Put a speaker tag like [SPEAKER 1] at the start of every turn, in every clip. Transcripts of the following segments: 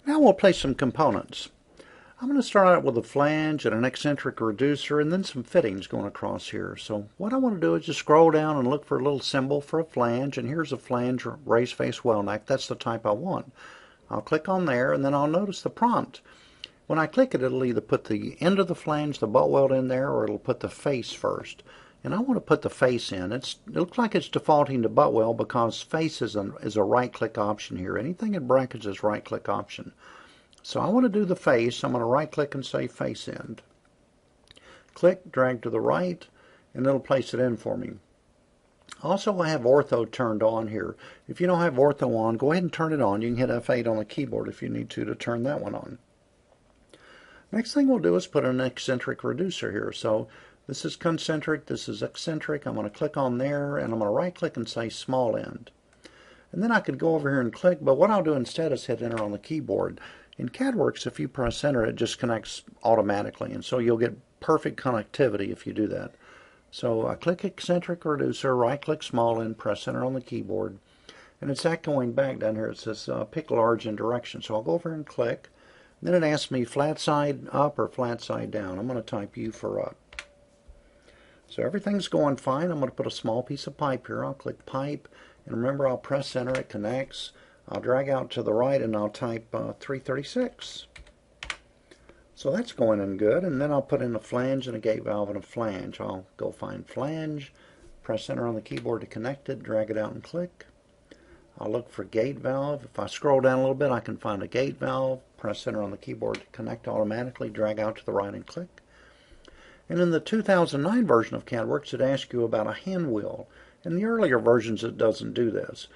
[SPEAKER 1] Now we'll place some components. I'm going to start out with a flange and an eccentric reducer and then some fittings going across here. So what I want to do is just scroll down and look for a little symbol for a flange, and here's a flange raised face well neck. That's the type I want. I'll click on there and then I'll notice the prompt. When I click it, it'll either put the end of the flange, the butt weld in there, or it'll put the face first. And I want to put the face in. It looks like it's defaulting to butt weld because face is a right-click option here. Anything in brackets is right-click option. So I want to do the face. I'm going to right-click and say face end. Click, drag to the right, and it'll place it in for me. Also, I have ortho turned on here. If you don't have ortho on, go ahead and turn it on. You can hit F8 on the keyboard if you need to turn that one on. Next thing we'll do is put an eccentric reducer here. So this is concentric, this is eccentric. I'm going to click on there and I'm going to right click and say small end. And then I could go over here and click, but what I'll do instead is hit enter on the keyboard. In Cadworx, if you press enter, it just connects automatically, and so you'll get perfect connectivity if you do that. So I click eccentric reducer, right click small end, press enter on the keyboard, and it's echoing back down here. It says pick large in direction. So I'll go over and click. Then it asks me flat side up or flat side down. I'm going to type U for up. So everything's going fine. I'm going to put a small piece of pipe here. I'll click pipe, and remember I'll press enter, it connects. I'll drag out to the right and I'll type 336. So that's going in good, and then I'll put in a flange and a gate valve and a flange. I'll go find flange, press enter on the keyboard to connect it, drag it out and click. I'll look for gate valve. If I scroll down a little bit, I can find a gate valve. Press enter on the keyboard to connect automatically, drag out to the right and click. And in the 2009 version of Cadworx, it asks you about a hand wheel. In the earlier versions, it doesn't do this.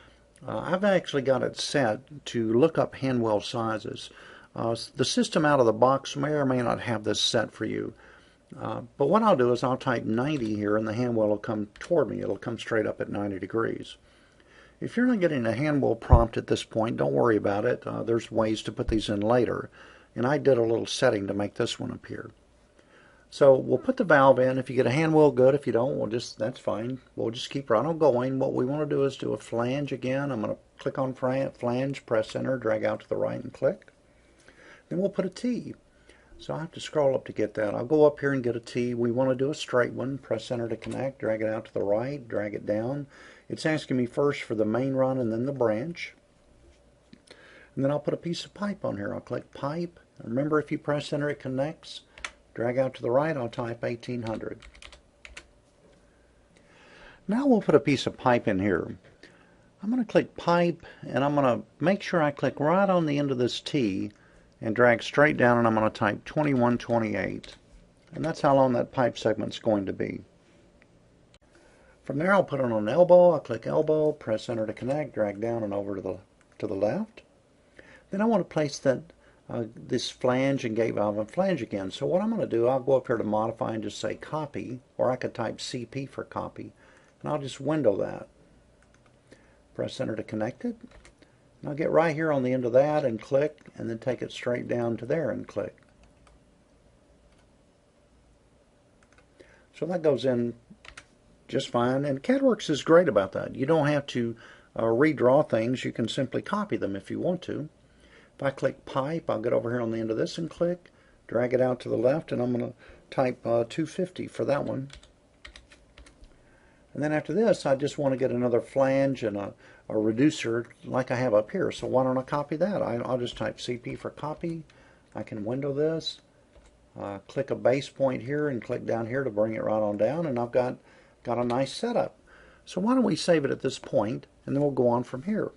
[SPEAKER 1] I've actually got it set to look up hand wheel sizes. The system out of the box may or may not have this set for you. But what I'll do is I'll type 90 here, and the hand wheel will come toward me. It'll come straight up at 90 degrees. If you're not getting a hand wheel prompt at this point, don't worry about it. There's ways to put these in later. And I did a little setting to make this one appear. So we'll put the valve in. If you get a hand wheel, good. If you don't, that's fine. We'll just keep right on going. What we want to do is do a flange again. I'm going to click on flange, press enter, drag out to the right and click. Then we'll put a T. So I have to scroll up to get that. I'll go up here and get a T. We want to do a straight one. Press enter to connect, drag it out to the right, drag it down. It's asking me first for the main run and then the branch. And then I'll put a piece of pipe on here. I'll click pipe. Remember, if you press enter, it connects. Drag out to the right, I'll type 1800. Now we'll put a piece of pipe in here. I'm going to click pipe, and I'm going to make sure I click right on the end of this T and drag straight down, and I'm going to type 2128. And that's how long that pipe segment's going to be. From there, I'll put it on an elbow. I'll click elbow, press enter to connect, drag down and over to the left. Then I want to place this flange and gate valve and flange again. So what I'm going to do, I'll go up here to modify and just say copy, or I could type CP for copy, and I'll just window that. Press enter to connect it. And I'll get right here on the end of that and click, and then take it straight down to there and click. So that goes in just fine, and Cadworx is great about that. You don't have to redraw things. You can simply copy them if you want to. If I click pipe, I'll get over here on the end of this and click, drag it out to the left, and I'm going to type 250 for that one. And then after this, I just want to get another flange and a reducer like I have up here. So why don't I copy that? I'll just type CP for copy. I can window this, click a base point here, and click down here to bring it right on down, and I've got a nice setup. So why don't we save it at this point, and then we'll go on from here.